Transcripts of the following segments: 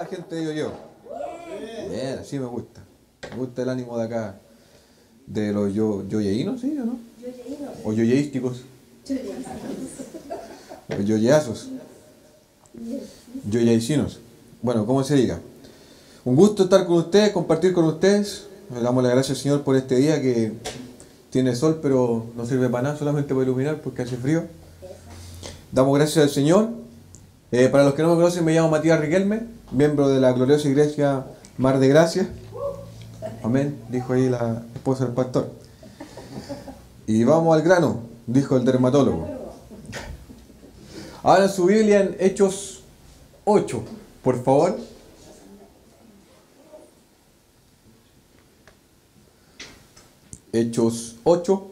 la gente de Yo-Yo? Bien, así me gusta. Me gusta el ánimo de acá. De los yoyeínos, ¿sí o no? O yoyeísticos. O yoyeazos. Yoyeicinos. Bueno, como se diga. Un gusto estar con ustedes, compartir con ustedes. Le damos las gracias al Señor por este día que tiene sol, pero no sirve para nada, solamente para iluminar porque hace frío. Damos gracias al Señor. Para los que no me conocen, me llamo Matías Riquelme, miembro de la gloriosa iglesia Mar de Gracia. Amén, dijo ahí la esposa del pastor. Y vamos al grano, dijo el dermatólogo. Abran su Biblia en Hechos 8, por favor. Hechos 8,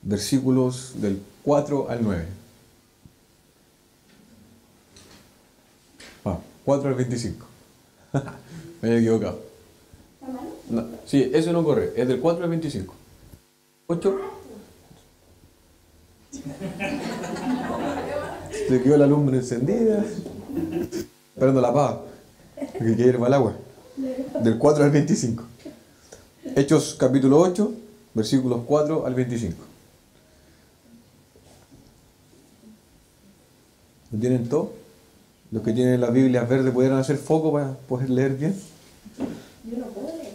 versículos del 4 al 9. 4 al 25. Me he equivocado. No, sí, eso no corre, es del 4 al 25. 8. Se quedó la lumbre encendida. Esperando la pava. Porque quiere ir para el agua. Del 4 al 25. Hechos capítulo 8, versículos 4 al 25. ¿Lo tienen todo? Los que tienen las Biblias verdes pudieran hacer foco para poder leer bien. Yo no puedo leer.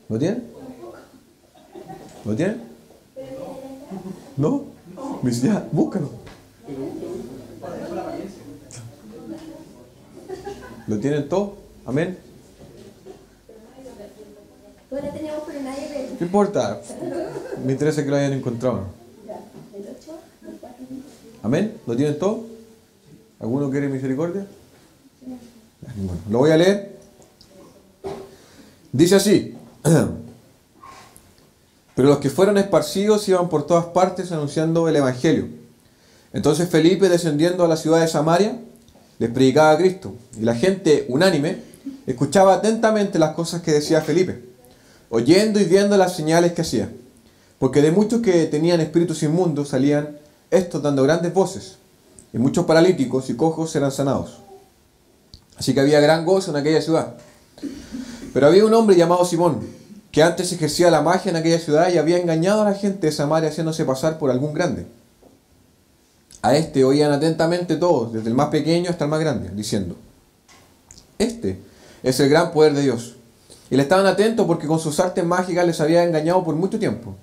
¿Lo tienen? ¿Lo tienen? ¿No? Me dice, ya, búscalo. ¿Lo tienen todo? Amén. Todos la teníamos, pero nadie ve. No importa. Me interesa que lo hayan encontrado. Ya, el 8, el 4. Amén. ¿Lo tienen todo? ¿Alguno quiere misericordia? Bueno, lo voy a leer. Dice así. Pero los que fueron esparcidos iban por todas partes anunciando el Evangelio. Entonces Felipe, descendiendo a la ciudad de Samaria, les predicaba a Cristo. Y la gente, unánime, escuchaba atentamente las cosas que decía Felipe, oyendo y viendo las señales que hacía. Porque de muchos que tenían espíritus inmundos salían estos dando grandes voces, y muchos paralíticos y cojos eran sanados. Así que había gran gozo en aquella ciudad. Pero había un hombre llamado Simón, que antes ejercía la magia en aquella ciudad y había engañado a la gente de Samaria haciéndose pasar por algún grande. A este oían atentamente todos, desde el más pequeño hasta el más grande, diciendo: este es el gran poder de Dios. Y le estaban atentos porque con sus artes mágicas les había engañado por mucho tiempo.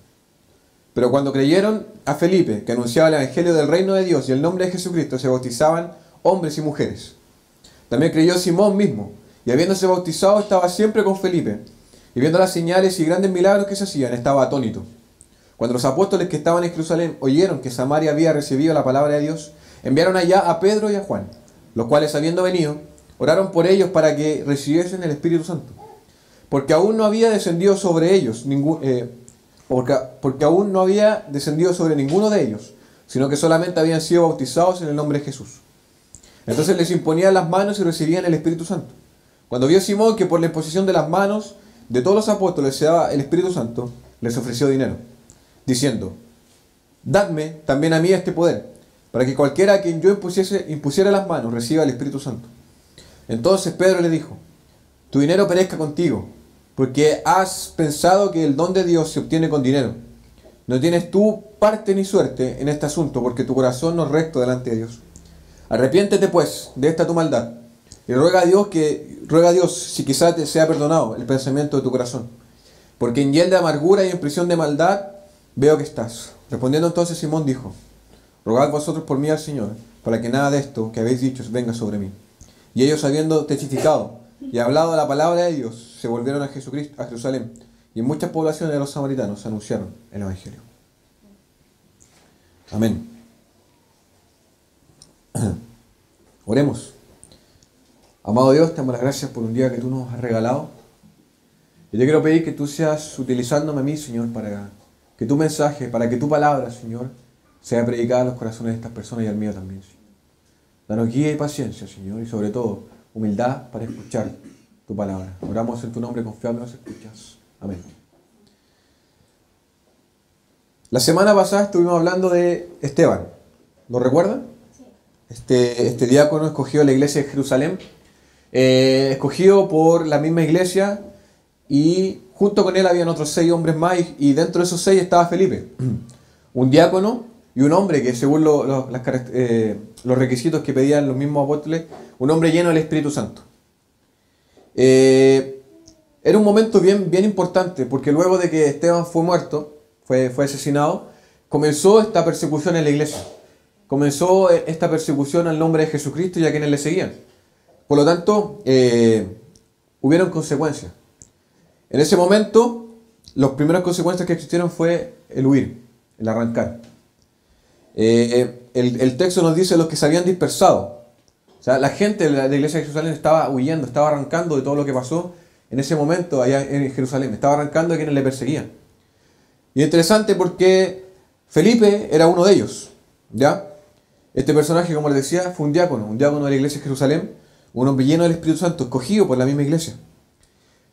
Pero cuando creyeron a Felipe, que anunciaba el Evangelio del reino de Dios y el nombre de Jesucristo, se bautizaban hombres y mujeres. También creyó Simón mismo, y habiéndose bautizado estaba siempre con Felipe. Y viendo las señales y grandes milagros que se hacían, estaba atónito. Cuando los apóstoles que estaban en Jerusalén oyeron que Samaria había recibido la palabra de Dios, enviaron allá a Pedro y a Juan, los cuales, habiendo venido, oraron por ellos para que recibiesen el Espíritu Santo. Porque aún no había descendido sobre ellos porque aún no había descendido sobre ninguno de ellos, sino que solamente habían sido bautizados en el nombre de Jesús. Entonces les imponían las manos y recibían el Espíritu Santo. Cuando vio Simón que por la imposición de las manos de todos los apóstoles se daba el Espíritu Santo, les ofreció dinero, diciendo: dadme también a mí este poder, para que cualquiera a quien yo impusiera las manos reciba el Espíritu Santo. Entonces Pedro le dijo: tu dinero perezca contigo, porque has pensado que el don de Dios se obtiene con dinero. No tienes tú parte ni suerte en este asunto, porque tu corazón no es recto delante de Dios. Arrepiéntete pues de esta tu maldad, y ruega a Dios si quizá te sea perdonado el pensamiento de tu corazón. Porque en hiel de amargura y en prisión de maldad veo que estás. Respondiendo entonces Simón dijo: rogad vosotros por mí al Señor, para que nada de esto que habéis dicho venga sobre mí. Y ellos, habiendo testificado y hablado la palabra de Dios, se volvieron a Jerusalén, y en muchas poblaciones de los samaritanos anunciaron el Evangelio. Amén. Oremos. Amado Dios, te damos las gracias por un día que tú nos has regalado. Y te quiero pedir que tú seas utilizándome a mí, Señor, para que tu mensaje, para que tu palabra, Señor, sea predicada en los corazones de estas personas y al mío también, Señor. Danos guía y paciencia, Señor, y sobre todo humildad para escuchar tu palabra. Oramos en tu nombre, confiando y nos escuchas. Amén. La semana pasada estuvimos hablando de Esteban. ¿Lo recuerdan? Sí. Este diácono escogido de la iglesia de Jerusalén, escogido por la misma iglesia, y junto con él habían otros 6 hombres más, y dentro de esos 6 estaba Felipe, un diácono y un hombre que según los requisitos que pedían los mismos apóstoles, un hombre lleno del Espíritu Santo. Era un momento bien importante, porque luego de que Esteban fue muerto, fue asesinado, comenzó esta persecución en la iglesia. Comenzó esta persecución al nombre de Jesucristo y a quienes le seguían. Por lo tanto, hubieron consecuencias. En ese momento, las primeras consecuencias que existieron fue el huir, el arrancar. El texto nos dice los que se habían dispersado. O sea, la gente de la iglesia de Jerusalén estaba huyendo, estaba arrancando de todo lo que pasó en ese momento allá en Jerusalén. Estaba arrancando de quienes le perseguían. Y es interesante porque Felipe era uno de ellos, ¿ya? Este personaje, como les decía, fue un diácono de la iglesia de Jerusalén, un hombre lleno del Espíritu Santo, escogido por la misma iglesia.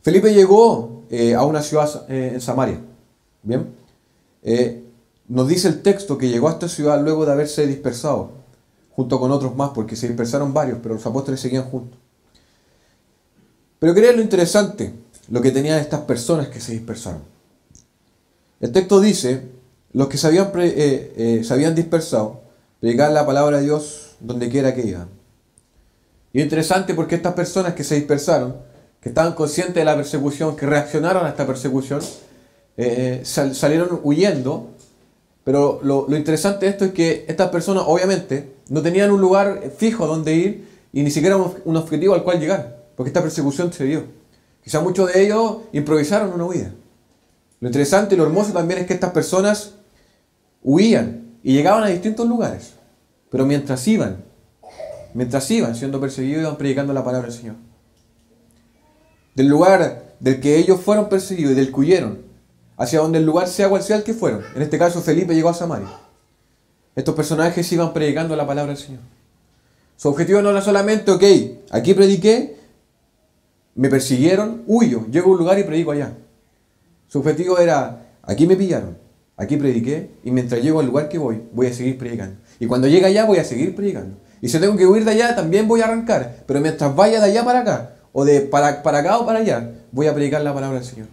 Felipe llegó a una ciudad en Samaria, ¿bien? Nos dice el texto que llegó a esta ciudad luego de haberse dispersado, junto con otros más, porque se dispersaron varios, pero los apóstoles seguían juntos. Pero quería lo interesante, lo que tenían estas personas que se dispersaron. El texto dice, los que se habían dispersado, predicar la palabra de Dios donde quiera que iban. Y es interesante porque estas personas que se dispersaron, que estaban conscientes de la persecución, que reaccionaron a esta persecución, salieron huyendo. Pero lo interesante de esto es que estas personas obviamente no tenían un lugar fijo donde ir y ni siquiera un objetivo al cual llegar, porque esta persecución se dio. Quizás muchos de ellos improvisaron una huida. Lo interesante y lo hermoso también es que estas personas huían y llegaban a distintos lugares, pero mientras iban siendo perseguidos, iban predicando la palabra del Señor. Del lugar del que ellos fueron perseguidos y del que huyeron, hacia donde el lugar sea cual sea el que fueron. En este caso Felipe llegó a Samaria. Estos personajes iban predicando la palabra del Señor. Su objetivo no era solamente, ok, aquí prediqué, me persiguieron, huyo, llego a un lugar y predico allá. Su objetivo era, aquí me pillaron, aquí prediqué, y mientras llego al lugar que voy a seguir predicando. Y cuando llegue allá voy a seguir predicando. Y si tengo que huir de allá, también voy a arrancar. Pero mientras vaya de allá para acá, o de para acá o para allá, voy a predicar la palabra del Señor.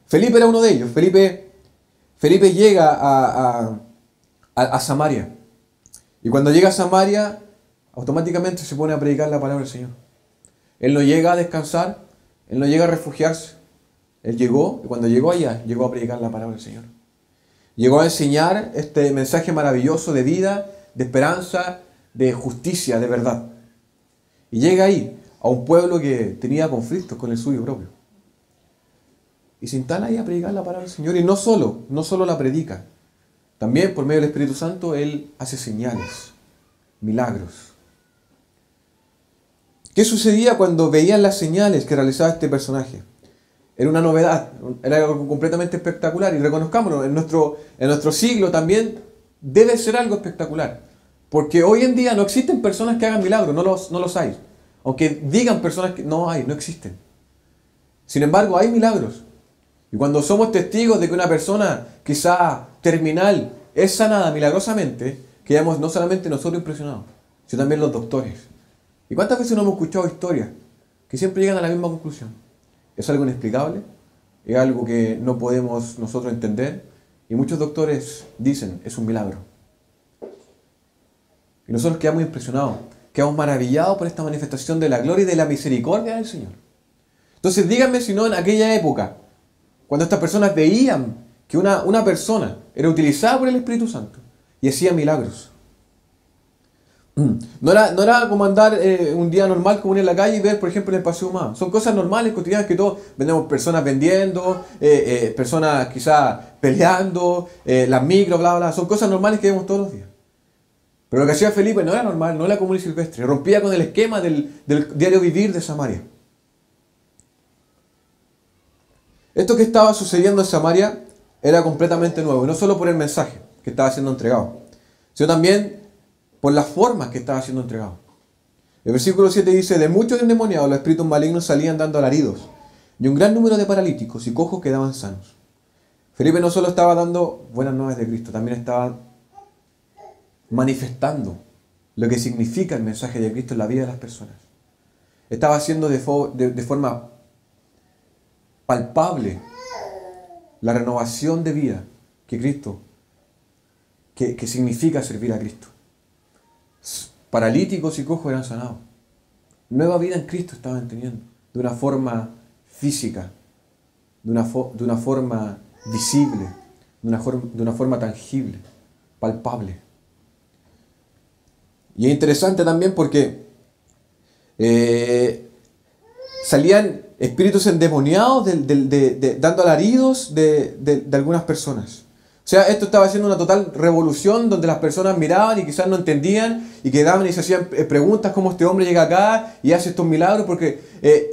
Felipe era uno de ellos. Felipe llega a Samaria. Y cuando llega a Samaria, automáticamente se pone a predicar la palabra del Señor. Él no llega a descansar, él no llega a refugiarse. Él llegó, y cuando llegó allá, llegó a predicar la palabra del Señor. Llegó a enseñar este mensaje maravilloso de vida, de esperanza, de justicia, de verdad. Y llega ahí, a un pueblo que tenía conflictos con el suyo propio. Y se instala ahí a predicar la palabra del Señor. Y no solo la predica. También por medio del Espíritu Santo, Él hace señales, milagros. ¿Qué sucedía cuando veían las señales que realizaba este personaje? Era una novedad, era algo completamente espectacular. Y reconozcámoslo, en nuestro siglo también debe ser algo espectacular. Porque hoy en día no existen personas que hagan milagros, no los hay. Aunque digan personas que no existen. Sin embargo, hay milagros. Y cuando somos testigos de que una persona quizá terminal es sanada milagrosamente, quedamos no solamente nosotros impresionados, sino también los doctores. ¿Y cuántas veces no hemos escuchado historias que siempre llegan a la misma conclusión? Es algo inexplicable, es algo que no podemos nosotros entender, y muchos doctores dicen, es un milagro. Y nosotros quedamos impresionados, quedamos maravillados por esta manifestación de la gloria y de la misericordia del Señor. Entonces díganme si no en aquella época, cuando estas personas veían que una persona era utilizada por el Espíritu Santo y hacía milagros. No era como andar un día normal común en la calle y ver, por ejemplo, en el paseo humano. Son cosas normales, cotidianas, que todos vendemos, personas vendiendo, personas quizás peleando, las micros, bla, bla. Son cosas normales que vemos todos los días. Pero lo que hacía Felipe no era normal, no era común y silvestre. Rompía con el esquema del diario vivir de Samaria. Esto que estaba sucediendo en Samaria era completamente nuevo. Y no solo por el mensaje que estaba siendo entregado, sino también por las formas que estaba siendo entregado. El versículo 7 dice, de muchos endemoniados los espíritus malignos salían dando alaridos, y un gran número de paralíticos y cojos quedaban sanos. Felipe no solo estaba dando buenas nuevas de Cristo, también estaba manifestando lo que significa el mensaje de Cristo en la vida de las personas. Estaba haciendo de forma palpable la renovación de vida que Cristo, que significa servir a Cristo. Paralíticos y cojos eran sanados. Nueva vida en Cristo estaban teniendo, de una forma física, de una forma visible, de una forma tangible, palpable. Y es interesante también porque salían espíritus endemoniados dando alaridos de algunas personas. O sea, esto estaba haciendo una total revolución donde las personas miraban y quizás no entendían y quedaban y se hacían preguntas cómo este hombre llega acá y hace estos milagros, porque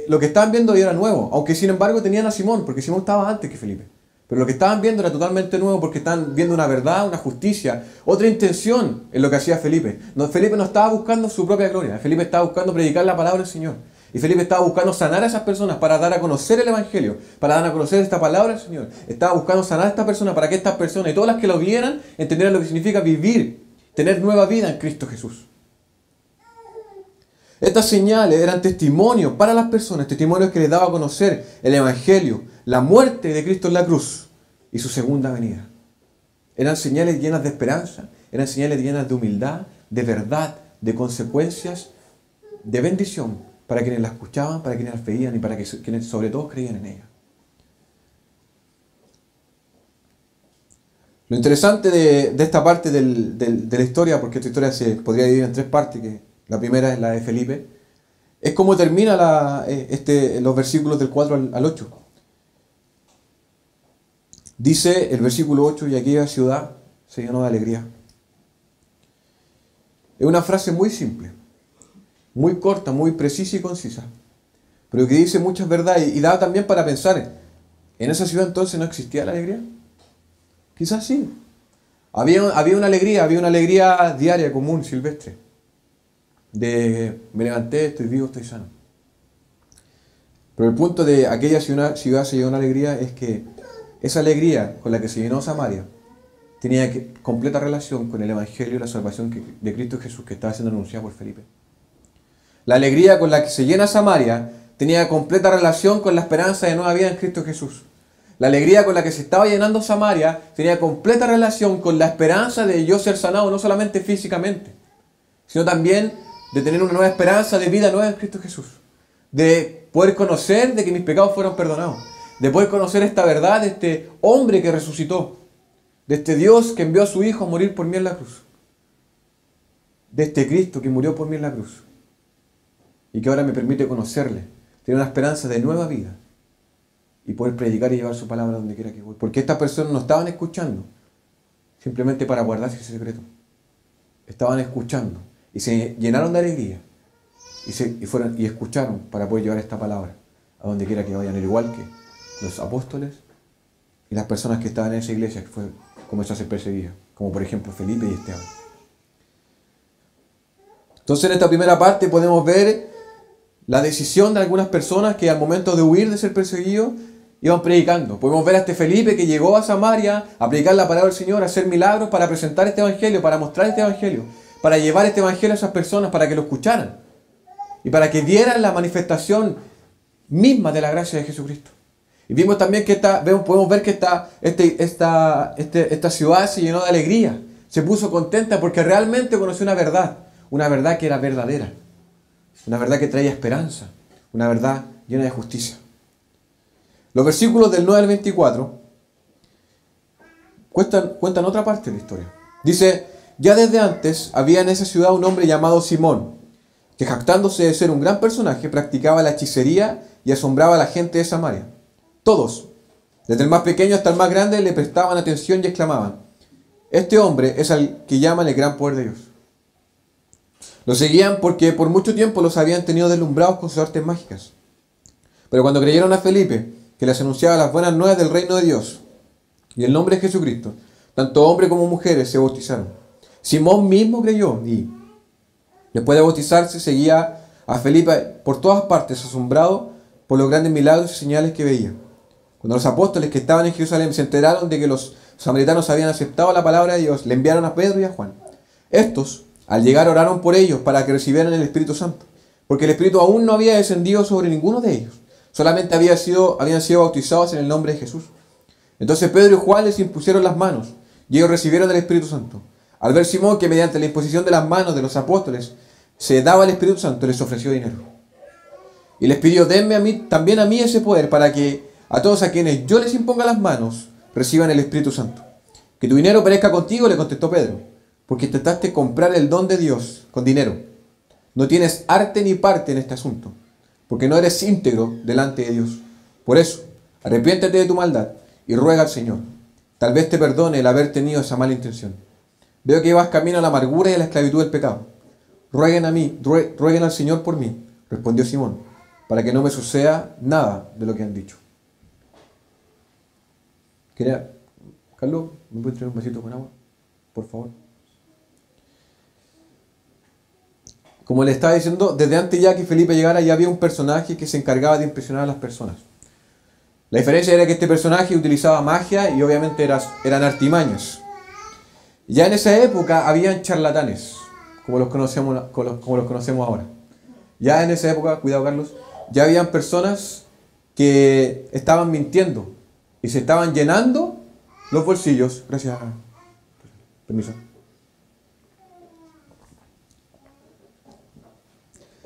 lo que estaban viendo era nuevo, aunque sin embargo tenían a Simón, porque Simón estaba antes que Felipe. Pero lo que estaban viendo era totalmente nuevo porque estaban viendo una verdad, una justicia, otra intención en lo que hacía Felipe. Felipe no estaba buscando su propia gloria, Felipe estaba buscando predicar la palabra del Señor. Y Felipe estaba buscando sanar a esas personas para dar a conocer el Evangelio, para dar a conocer esta palabra del Señor. Estaba buscando sanar a estas personas para que estas personas y todas las que lo vieran entendieran lo que significa vivir, tener nueva vida en Cristo Jesús. Estas señales eran testimonios para las personas, testimonios que les daba a conocer el Evangelio, la muerte de Cristo en la cruz y su segunda venida. Eran señales llenas de esperanza, eran señales llenas de humildad, de verdad, de consecuencias, de bendición para quienes la escuchaban, para quienes las veían y para quienes sobre todo creían en ella. Lo interesante de esta parte de la historia, porque esta historia se podría dividir en tres partes, que la primera es la de Felipe, es cómo termina los versículos del 4 al 8. Dice el versículo 8, y aquella ciudad se llenó de alegría. Es una frase muy simple, muy corta, muy precisa y concisa, pero que dice muchas verdades y da también para pensar, ¿en esa ciudad entonces no existía la alegría? Quizás sí. Había una alegría diaria, común, silvestre, de me levanté, estoy vivo, estoy sano. Pero el punto de aquella ciudad se llenó de alegría es que esa alegría con la que se llenó Samaria tenía completa relación con el Evangelio y la salvación de Cristo Jesús que estaba siendo anunciada por Felipe. La alegría con la que se llena Samaria tenía completa relación con la esperanza de nueva vida en Cristo Jesús. La alegría con la que se estaba llenando Samaria tenía completa relación con la esperanza de yo ser sanado, no solamente físicamente, sino también de tener una nueva esperanza de vida nueva en Cristo Jesús. De poder conocer de que mis pecados fueron perdonados. De poder conocer esta verdad de este hombre que resucitó. De este Dios que envió a su Hijo a morir por mí en la cruz. De este Cristo que murió por mí en la cruz. Y que ahora me permite conocerle, tener una esperanza de nueva vida y poder predicar y llevar su palabra donde quiera que voy. Porque estas personas no estaban escuchando simplemente para guardarse ese secreto. Estaban escuchando y se llenaron de alegría y escucharon para poder llevar esta palabra a donde quiera que vayan, al igual que los apóstoles y las personas que estaban en esa iglesia que fue como eso se perseguía, como por ejemplo Felipe y Esteban. Entonces en esta primera parte podemos ver la decisión de algunas personas que al momento de huir de ser perseguidos iban predicando. Podemos ver a este Felipe que llegó a Samaria a predicar la palabra del Señor, a hacer milagros para presentar este evangelio, para mostrar este evangelio, para llevar este evangelio a esas personas, para que lo escucharan y para que vieran la manifestación misma de la gracia de Jesucristo. Y vimos también que podemos ver que esta ciudad se llenó de alegría, se puso contenta porque realmente conoció una verdad que era verdadera. Una verdad que traía esperanza, una verdad llena de justicia. Los versículos del 9 al 24 cuentan otra parte de la historia. Dice, ya desde antes había en esa ciudad un hombre llamado Simón, que jactándose de ser un gran personaje, practicaba la hechicería y asombraba a la gente de Samaria. Todos, desde el más pequeño hasta el más grande, le prestaban atención y exclamaban, este hombre es al que llaman el gran poder de Dios. Lo seguían porque por mucho tiempo los habían tenido deslumbrados con sus artes mágicas. Pero cuando creyeron a Felipe, que les anunciaba las buenas nuevas del reino de Dios y el nombre de Jesucristo, tanto hombres como mujeres se bautizaron. Simón mismo creyó y después de bautizarse seguía a Felipe por todas partes, asombrado por los grandes milagros y señales que veía. Cuando los apóstoles que estaban en Jerusalén se enteraron de que los samaritanos habían aceptado la palabra de Dios, le enviaron a Pedro y a Juan. Estos, al llegar, oraron por ellos para que recibieran el Espíritu Santo, porque el Espíritu aún no había descendido sobre ninguno de ellos, solamente habían sido bautizados en el nombre de Jesús. Entonces Pedro y Juan les impusieron las manos, y ellos recibieron el Espíritu Santo. Al ver Simón que mediante la imposición de las manos de los apóstoles se daba el Espíritu Santo, les ofreció dinero. Y les pidió: denme también a mí ese poder, para que a todos a quienes yo les imponga las manos reciban el Espíritu Santo. Que tu dinero perezca contigo, le contestó Pedro, porque intentaste comprar el don de Dios con dinero. No tienes arte ni parte en este asunto, porque no eres íntegro delante de Dios. Por eso, arrepiéntete de tu maldad y ruega al Señor. Tal vez te perdone el haber tenido esa mala intención. Veo que vas camino a la amargura y a la esclavitud del pecado. Rueguen al Señor por mí, respondió Simón, para que no me suceda nada de lo que han dicho. Carlos, ¿me puedes traer un vasito con agua? Por favor. Como le estaba diciendo, desde antes ya que Felipe llegara ya había un personaje que se encargaba de impresionar a las personas. La diferencia era que este personaje utilizaba magia y obviamente eran artimañas. Ya en esa época habían charlatanes, como los conocemos ahora. Ya en esa época, cuidado Carlos, ya habían personas que estaban mintiendo y se estaban llenando los bolsillos. Gracias. Permiso.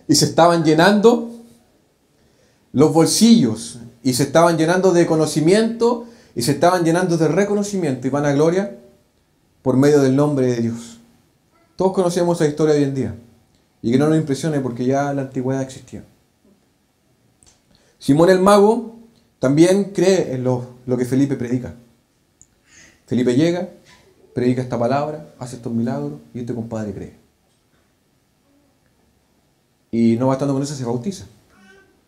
Y se estaban llenando los bolsillos y se estaban llenando de conocimiento y se estaban llenando de reconocimiento y vanagloria por medio del nombre de Dios. Todos conocemos esa historia hoy en día y que no nos impresione porque ya en la antigüedad existía. Simón el mago también cree en lo que Felipe predica. Felipe llega, predica esta palabra, hace estos milagros y este compadre cree. Y no bastando con eso se bautiza.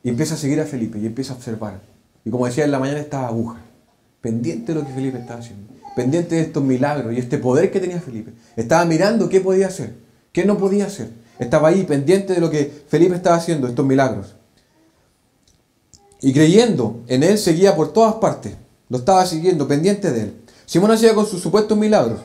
Y empieza a seguir a Felipe y empieza a observar. Y como decía, en la mañana estaba aguja, pendiente de lo que Felipe estaba haciendo, pendiente de estos milagros y este poder que tenía Felipe. Estaba mirando qué podía hacer, qué no podía hacer. Estaba ahí pendiente de lo que Felipe estaba haciendo, estos milagros. Y creyendo en él, seguía por todas partes. Lo estaba siguiendo, pendiente de él. Simón hacía con sus supuestos milagros.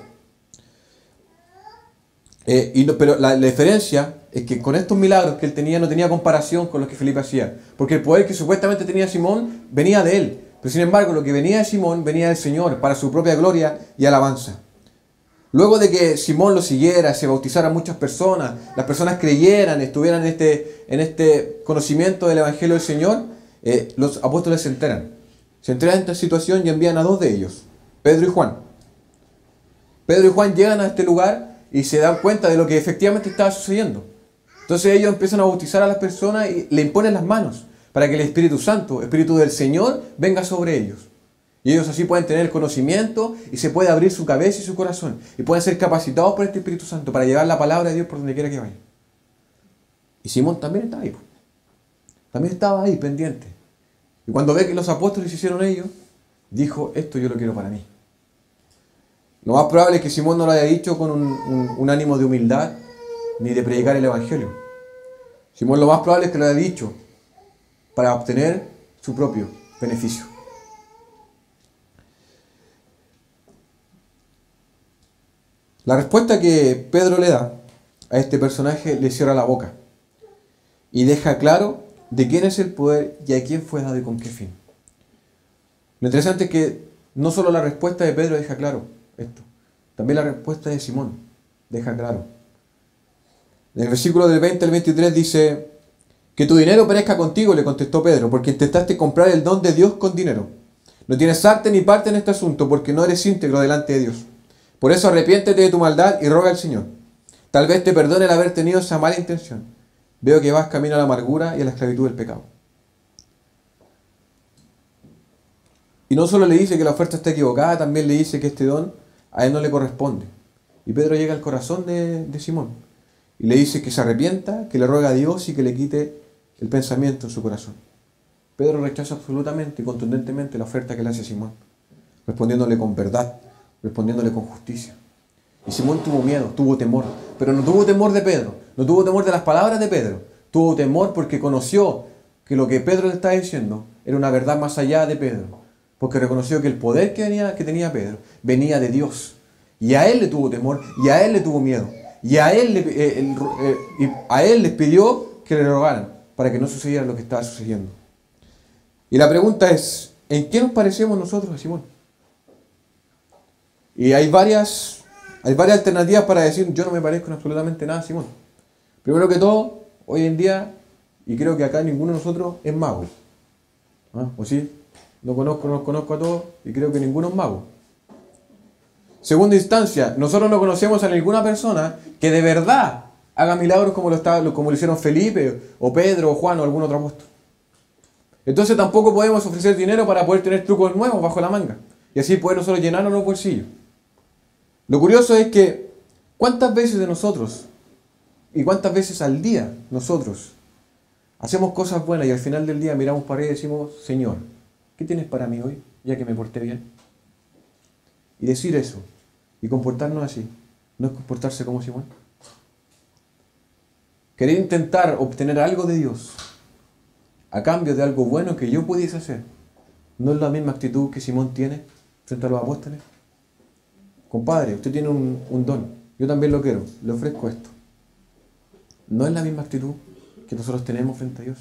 Pero la diferencia es que con estos milagros que él tenía no tenía comparación con los que Felipe hacía. Porque el poder que supuestamente tenía Simón venía de él. Pero sin embargo, lo que venía de Simón venía del Señor para su propia gloria y alabanza. Luego de que Simón lo siguiera, se bautizaran muchas personas, las personas creyeran, estuvieran en este conocimiento del Evangelio del Señor, los apóstoles se enteran. Se enteran de esta situación y envían a dos de ellos, Pedro y Juan. Pedro y Juan llegan a este lugar y se dan cuenta de lo que efectivamente estaba sucediendo. Entonces ellos empiezan a bautizar a las personas y le imponen las manos para que el Espíritu Santo, el Espíritu del Señor, venga sobre ellos. Y ellos así pueden tener el conocimiento y se puede abrir su cabeza y su corazón. Y pueden ser capacitados por este Espíritu Santo para llevar la palabra de Dios por donde quiera que vayan. Y Simón también estaba ahí. También estaba ahí pendiente. Y cuando ve que los apóstoles hicieron ello, dijo: esto yo lo quiero para mí. Lo más probable es que Simón no lo haya dicho con un ánimo de humildad ni de predicar el Evangelio. Simón lo más probable es que lo haya dicho para obtener su propio beneficio. La respuesta que Pedro le da a este personaje le cierra la boca y deja claro de quién es el poder y a quién fue dado y con qué fin. Lo interesante es que no solo la respuesta de Pedro deja claro esto, también la respuesta de Simón deja claro. En el versículo del 20 al 23 dice: que tu dinero perezca contigo, le contestó Pedro, porque intentaste comprar el don de Dios con dinero. No tienes arte ni parte en este asunto, porque no eres íntegro delante de Dios. Por eso arrepiéntete de tu maldad y ruega al Señor. Tal vez te perdone el haber tenido esa mala intención. Veo que vas camino a la amargura y a la esclavitud del pecado. Y no solo le dice que la oferta está equivocada, también le dice que este don a él no le corresponde. Y Pedro llega al corazón de Simón y le dice que se arrepienta, que le ruega a Dios y que le quite el pensamiento en su corazón. Pedro rechaza absolutamente y contundentemente la oferta que le hace Simón, respondiéndole con verdad, respondiéndole con justicia. Y Simón tuvo miedo, tuvo temor, pero no tuvo temor de Pedro, no tuvo temor de las palabras de Pedro, tuvo temor porque conoció que lo que Pedro le estaba diciendo era una verdad más allá de Pedro. porque reconoció que el poder que tenía Pedro venía de Dios. Y a él le tuvo temor, y a él le tuvo miedo. Y a él, a él les pidió que le rogaran para que no sucediera lo que estaba sucediendo. Y la pregunta es, ¿en qué nos parecemos nosotros a Simón? Y hay varias alternativas para decir, yo no me parezco en absolutamente nada a Simón. Primero que todo, hoy en día, y creo que acá ninguno de nosotros es mago. ¿Ah? ¿O sí? No conozco a todos y creo que ninguno es mago. Segunda instancia, nosotros no conocemos a ninguna persona que de verdad haga milagros como lo hicieron Felipe, o Pedro, o Juan, o algún otro apóstol. Entonces tampoco podemos ofrecer dinero para poder tener trucos nuevos bajo la manga. Y así poder nosotros llenarnos los bolsillos. Lo curioso es que, ¿cuántas veces de nosotros, y cuántas veces al día nosotros, hacemos cosas buenas y al final del día miramos para arriba y decimos, Señor, ¿qué tienes para mí hoy, ya que me porté bien? Y decir eso, y comportarnos así, ¿no es comportarse como Simón? Querer intentar obtener algo de Dios a cambio de algo bueno que yo pudiese hacer, ¿no es la misma actitud que Simón tiene frente a los apóstoles? Compadre, usted tiene un don, yo también lo quiero, le ofrezco esto. ¿No es la misma actitud que nosotros tenemos frente a Dios?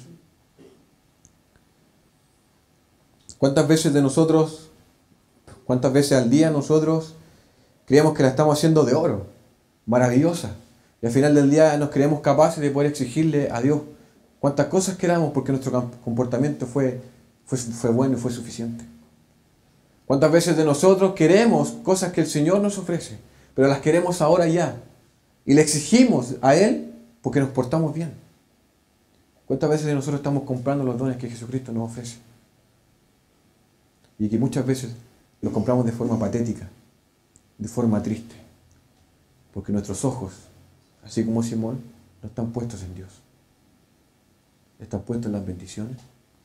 ¿Cuántas veces al día nosotros creemos que la estamos haciendo de oro, maravillosa, y al final del día nos creemos capaces de poder exigirle a Dios cuántas cosas queramos porque nuestro comportamiento fue bueno y fue suficiente? ¿Cuántas veces de nosotros queremos cosas que el Señor nos ofrece, pero las queremos ahora ya, y le exigimos a Él porque nos portamos bien? ¿Cuántas veces de nosotros estamos comprando los dones que Jesucristo nos ofrece? Y que muchas veces los compramos de forma patética, de forma triste, porque nuestros ojos, así como Simón, no están puestos en Dios. Están puestos en las bendiciones,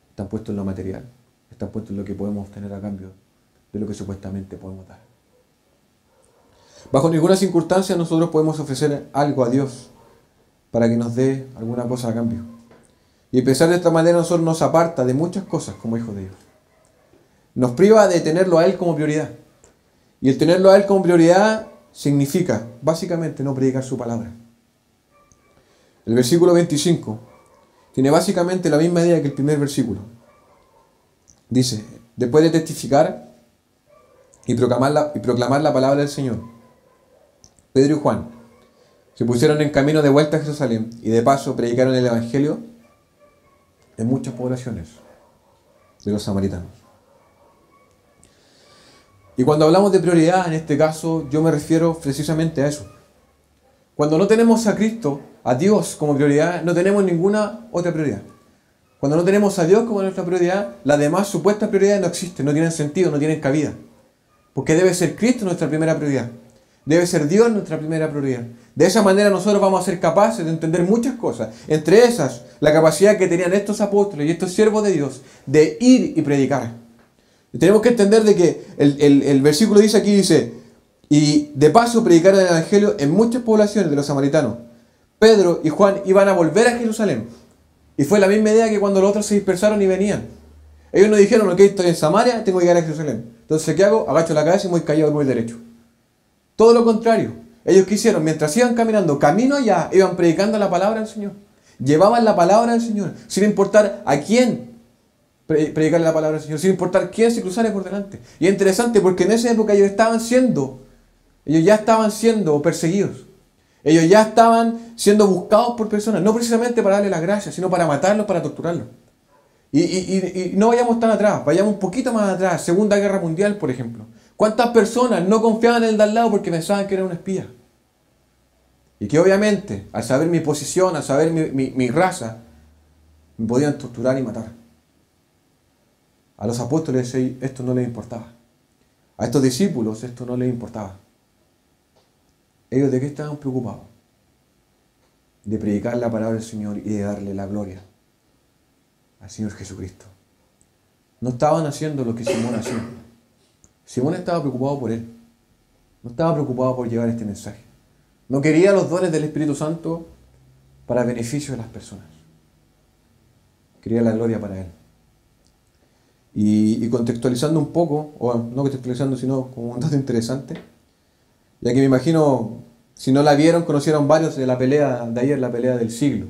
están puestos en lo material, están puestos en lo que podemos obtener a cambio de lo que supuestamente podemos dar. Bajo ninguna circunstancia nosotros podemos ofrecer algo a Dios para que nos dé alguna cosa a cambio. Y pensar de esta manera nosotros nos aparta de muchas cosas como hijos de Dios. Nos priva de tenerlo a Él como prioridad. Y el tenerlo a Él como prioridad significa, básicamente, no predicar su palabra. El versículo 25 tiene básicamente la misma idea que el primer versículo. Dice, después de testificar y proclamar la palabra del Señor, Pedro y Juan se pusieron en camino de vuelta a Jerusalén y de paso predicaron el Evangelio en muchas poblaciones de los samaritanos. Y cuando hablamos de prioridad, en este caso, yo me refiero precisamente a eso. Cuando no tenemos a Cristo, a Dios como prioridad, no tenemos ninguna otra prioridad. Cuando no tenemos a Dios como nuestra prioridad, las demás supuestas prioridades no existen, no tienen sentido, no tienen cabida. Porque debe ser Cristo nuestra primera prioridad. Debe ser Dios nuestra primera prioridad. De esa manera nosotros vamos a ser capaces de entender muchas cosas. Entre esas, la capacidad que tenían estos apóstoles y estos siervos de Dios de ir y predicar. Y tenemos que entender de que el versículo dice, y de paso predicaron el Evangelio en muchas poblaciones de los samaritanos. Pedro y Juan iban a volver a Jerusalén. Y fue la misma idea que cuando los otros se dispersaron y venían. Ellos no dijeron, ok, estoy en Samaria, tengo que llegar a Jerusalén. Entonces, ¿qué hago? Agacho la cabeza y voy callado y voy derecho. Todo lo contrario. Ellos quisieron, mientras iban caminando camino allá, iban predicando la palabra del Señor. Llevaban la palabra del Señor, sin importar a quién predicarle la palabra del Señor, sin importar quién se cruzara por delante. Y es interesante porque en esa época ellos ya estaban siendo perseguidos. Ellos ya estaban siendo buscados por personas, no precisamente para darle las gracias, sino para matarlos, para torturarlos. Y no vayamos tan atrás, vayamos un poquito más atrás, Segunda Guerra Mundial, por ejemplo. ¿Cuántas personas no confiaban en el de al lado porque pensaban que era un espía? Y que obviamente, al saber mi posición, al saber mi raza, me podían torturar y matar. A los apóstoles esto no les importaba. A estos discípulos esto no les importaba. ¿Ellos de qué estaban preocupados? De predicar la palabra del Señor y de darle la gloria al Señor Jesucristo. No estaban haciendo lo que Simón hacía. Simón estaba preocupado por él. No estaba preocupado por llevar este mensaje. No quería los dones del Espíritu Santo para beneficio de las personas. Quería la gloria para él. Y contextualizando un poco, o no contextualizando, sino como un dato interesante, ya que me imagino, si no la vieron, conocieron varios de la pelea de ayer, la pelea del siglo,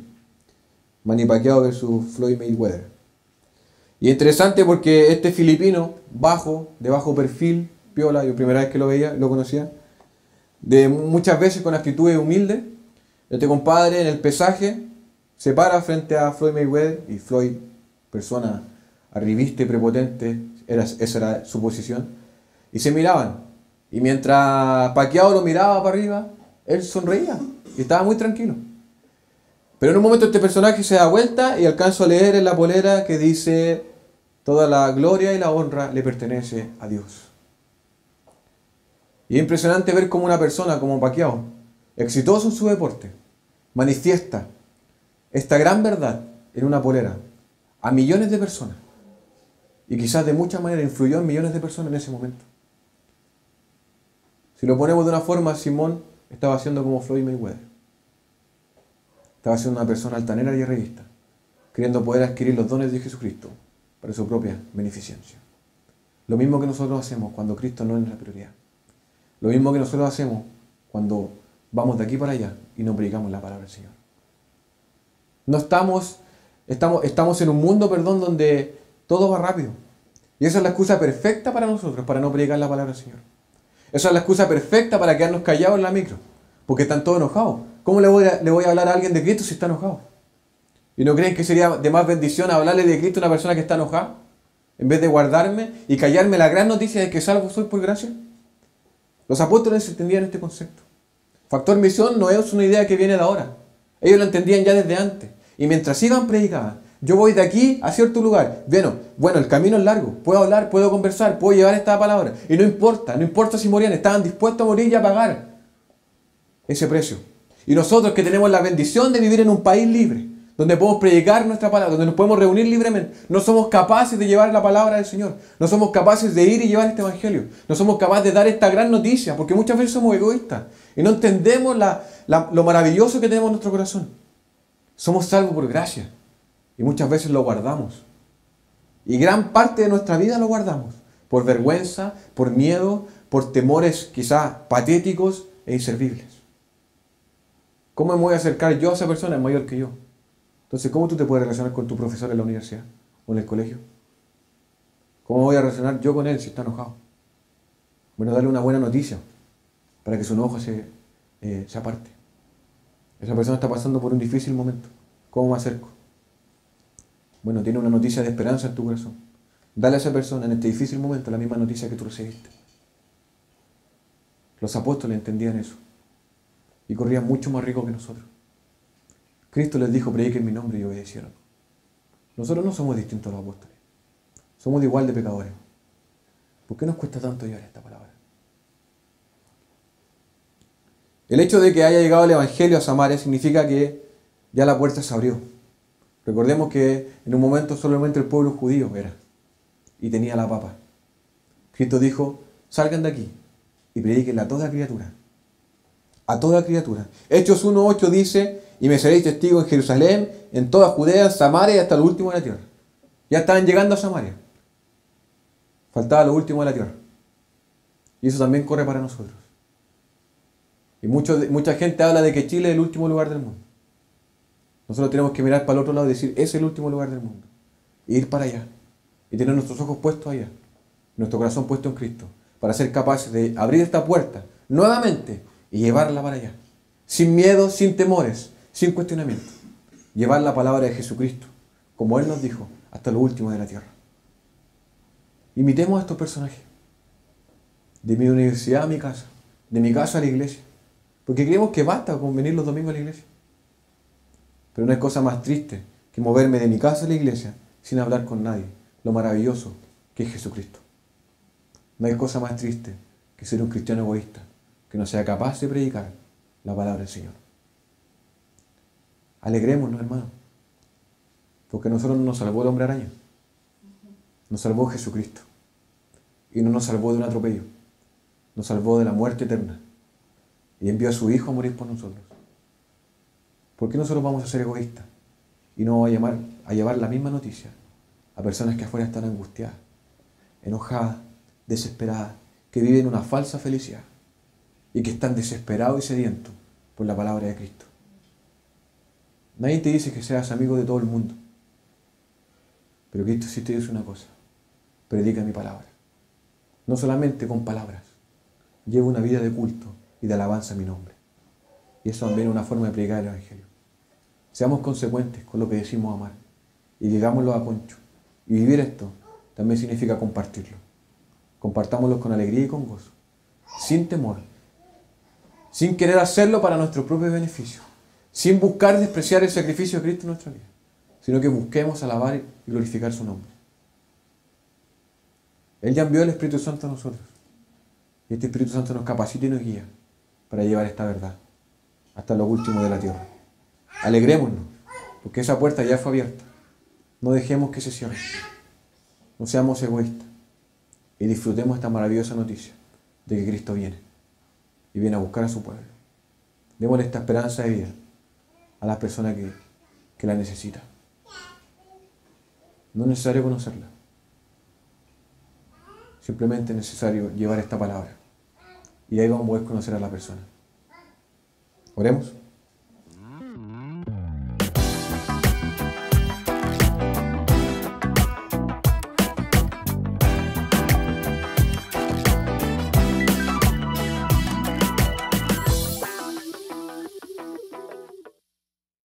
Manny Pacquiao versus Floyd Mayweather. Y es interesante porque este filipino, de bajo perfil, piola, yo primera vez que lo veía, lo conocía, de muchas veces con actitudes humildes, este compadre en el pesaje se para frente a Floyd Mayweather, y Floyd, persona arribista y prepotente, esa era su posición, y se miraban. Y mientras Pacquiao lo miraba para arriba, él sonreía y estaba muy tranquilo. Pero en un momento este personaje se da vuelta y alcanzo a leer en la polera que dice: toda la gloria y la honra le pertenece a Dios. Y es impresionante ver cómo una persona como Pacquiao, exitoso en su deporte, manifiesta esta gran verdad en una polera a millones de personas. Y quizás de muchas maneras influyó en millones de personas en ese momento. Si lo ponemos de una forma, Simón estaba siendo como Floyd Mayweather. Estaba siendo una persona altanera y arribista, queriendo poder adquirir los dones de Jesucristo para su propia beneficencia. Lo mismo que nosotros hacemos cuando Cristo no es nuestra prioridad. Lo mismo que nosotros hacemos cuando vamos de aquí para allá y no predicamos la palabra del Señor. No estamos en un mundo, donde todo va rápido. Y esa es la excusa perfecta para nosotros, para no predicar la palabra del Señor. Esa es la excusa perfecta para quedarnos callados en la micro, porque están todos enojados. ¿Cómo le voy a hablar a alguien de Cristo si está enojado? ¿Y no creen que sería de más bendición hablarle de Cristo a una persona que está enojada? En vez de guardarme y callarme la gran noticia de que salvo soy por gracia. Los apóstoles entendían este concepto. Factor misión no es una idea que viene de ahora. Ellos lo entendían ya desde antes. Y mientras iban, predicaban. Yo voy de aquí a cierto lugar. Bueno, el camino es largo. Puedo hablar, puedo conversar, puedo llevar esta palabra. Y no importa si morían. Estaban dispuestos a morir y a pagar ese precio. Y nosotros que tenemos la bendición de vivir en un país libre, donde podemos predicar nuestra palabra, donde nos podemos reunir libremente, no somos capaces de llevar la palabra del Señor. No somos capaces de ir y llevar este evangelio. No somos capaces de dar esta gran noticia, porque muchas veces somos egoístas y no entendemos lo maravilloso que tenemos en nuestro corazón. Somos salvos por gracia y muchas veces lo guardamos. Y gran parte de nuestra vida lo guardamos por vergüenza, por miedo, por temores quizás patéticos e inservibles. ¿Cómo me voy a acercar yo a esa persona? Es mayor que yo. Entonces, ¿cómo tú te puedes relacionar con tu profesor en la universidad o en el colegio? ¿Cómo voy a relacionar yo con él si está enojado? Bueno, darle una buena noticia para que su enojo se aparte. Esa persona está pasando por un difícil momento. ¿Cómo me acerco? Bueno, tiene una noticia de esperanza en tu corazón. Dale a esa persona en este difícil momento la misma noticia que tú recibiste. Los apóstoles entendían eso y corrían mucho más rico que nosotros. Cristo les dijo: prediquen mi nombre, y obedecieron. Nosotros no somos distintos a los apóstoles. Somos igual de pecadores. ¿Por qué nos cuesta tanto llevar esta palabra? El hecho de que haya llegado el Evangelio a Samaria significa que ya la puerta se abrió. Recordemos que en un momento solamente el pueblo judío era y tenía la papa. Cristo dijo: salgan de aquí y prediquen a toda criatura. A toda criatura. Hechos 1:8 dice: y me seréis testigos en Jerusalén, en toda Judea, Samaria y hasta lo último de la tierra. Ya estaban llegando a Samaria. Faltaba lo último de la tierra. Y eso también corre para nosotros. Y mucha gente habla de que Chile es el último lugar del mundo. Nosotros tenemos que mirar para el otro lado y decir: es el último lugar del mundo. E ir para allá. Y tener nuestros ojos puestos allá. Nuestro corazón puesto en Cristo. Para ser capaces de abrir esta puerta nuevamente y llevarla para allá. Sin miedo, sin temores, sin cuestionamiento. Llevar la palabra de Jesucristo, como Él nos dijo, hasta lo último de la tierra. Imitemos a estos personajes. De mi universidad a mi casa. De mi casa a la iglesia. Porque creemos que basta con venir los domingos a la iglesia. Pero no hay cosa más triste que moverme de mi casa a la iglesia sin hablar con nadie. Lo maravilloso que es Jesucristo. No hay cosa más triste que ser un cristiano egoísta, que no sea capaz de predicar la palabra del Señor. Alegrémonos, hermanos, porque a nosotros no nos salvó el hombre araña. Nos salvó Jesucristo. Y no nos salvó de un atropello. Nos salvó de la muerte eterna. Y envió a su Hijo a morir por nosotros. ¿Por qué nosotros vamos a ser egoístas? Y no a llevar la misma noticia a personas que afuera están angustiadas, enojadas, desesperadas, que viven una falsa felicidad y que están desesperados y sedientos por la palabra de Cristo. Nadie te dice que seas amigo de todo el mundo, pero Cristo sí te dice una cosa: predica mi palabra. No solamente con palabras, lleva una vida de culto y de alabanza a mi nombre. Y eso también es una forma de predicar el Evangelio. Seamos consecuentes con lo que decimos amar y digámoslo a concho. Y vivir esto también significa compartirlo. Compartámoslo con alegría y con gozo, sin temor, sin querer hacerlo para nuestro propio beneficio, sin buscar despreciar el sacrificio de Cristo en nuestra vida, sino que busquemos alabar y glorificar su nombre. Él ya envió el Espíritu Santo a nosotros, y este Espíritu Santo nos capacita y nos guía para llevar esta verdad hasta lo último de la tierra. Alegrémonos, porque esa puerta ya fue abierta. No dejemos que se cierre. No seamos egoístas y disfrutemos esta maravillosa noticia de que Cristo viene y viene a buscar a su pueblo. Démosle esta esperanza de vida a las personas que la necesitan. No es necesario conocerla, simplemente es necesario llevar esta palabra y ahí vamos a poder conocer a la persona. Oremos.